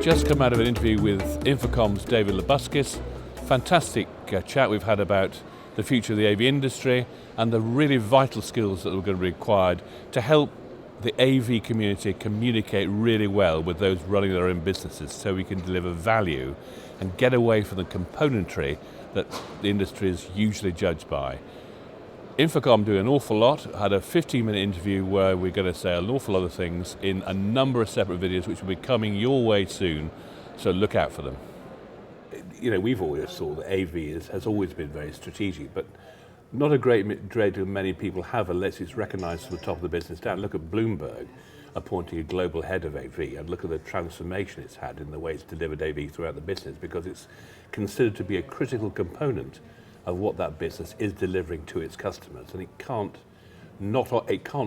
just come out of an interview with InfoComm's David Labuskes. Fantastic chat we've had about the future of the AV industry and the really vital skills that are going to be required to help the AV community communicate really well with those running their own businesses, so we can deliver value and get away from the componentry that the industry is usually judged by. InfoComm do an awful lot. Had a 15-minute interview where we're going to say an awful lot of things in a number of separate videos which will be coming your way soon, so look out for them. You know, we've always thought that AV has always been very strategic, but not a great deal many people have unless it's recognized from the top of the business down. Look at Bloomberg appointing a global head of AV, and look at the transformation it's had in the way it's delivered AV throughout the business, because it's considered to be a critical component of what that business is delivering to its customers, and it can't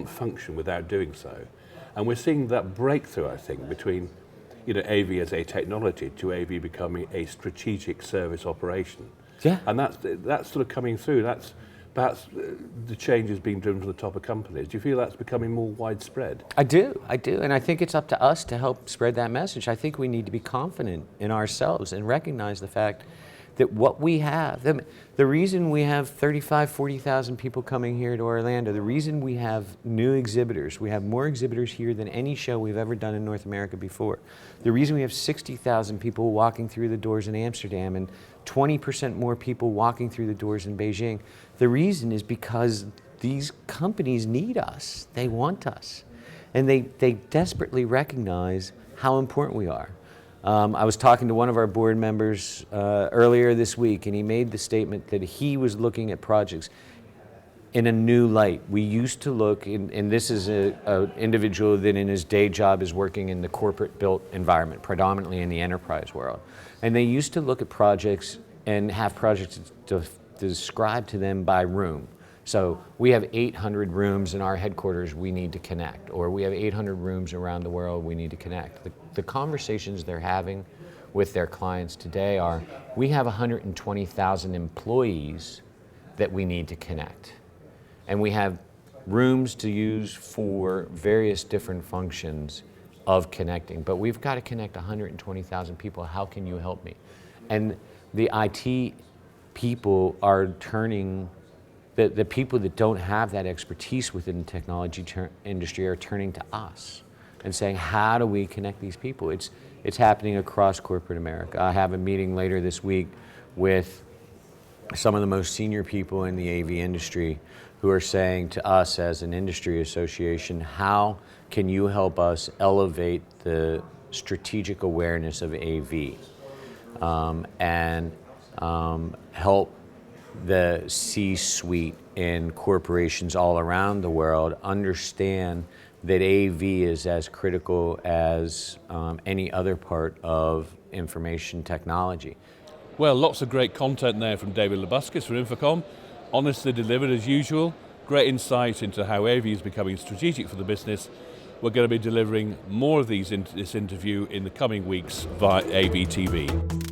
function without doing so. And we're seeing that breakthrough, I think, between AV as a technology to AV becoming a strategic service operation. Yeah. And that's sort of coming through. That's the change is being driven from the top of companies. Do you feel that's becoming more widespread? I do, and I think it's up to us to help spread that message. I think we need to be confident in ourselves and recognize the fact that what we have, the reason we have 35,000, 40,000 people coming here to Orlando, the reason we have new exhibitors, we have more exhibitors here than any show we've ever done in North America before. The reason we have 60,000 people walking through the doors in Amsterdam and 20% more people walking through the doors in Beijing, the reason is because these companies need us, they want us, and they desperately recognize how important we are. I was talking to one of our board members earlier this week, and he made the statement that he was looking at projects in a new light. We used to look, and this is an individual that in his day job is working in the corporate built environment, predominantly in the enterprise world. And they used to look at projects and have projects described to them by room. So we have 800 rooms in our headquarters we need to connect, or we have 800 rooms around the world we need to connect. The conversations they're having with their clients today are, we have 120,000 employees that we need to connect. And we have rooms to use for various different functions of connecting, but we've got to connect 120,000 people. How can you help me? And the IT people are turning, the people that don't have that expertise within the technology industry are turning to us and saying, how do we connect these people? It's happening across corporate America. I have a meeting later this week with some of the most senior people in the AV industry who are saying to us as an industry association, how can you help us elevate the strategic awareness of AV and help the C-suite in corporations all around the world understand that AV is as critical as any other part of information technology. Well, lots of great content there from David Labuskes from InfoComm. Honestly delivered as usual. Great insight into how AV is becoming strategic for the business. We're going to be delivering more of this interview in the coming weeks via AV TV.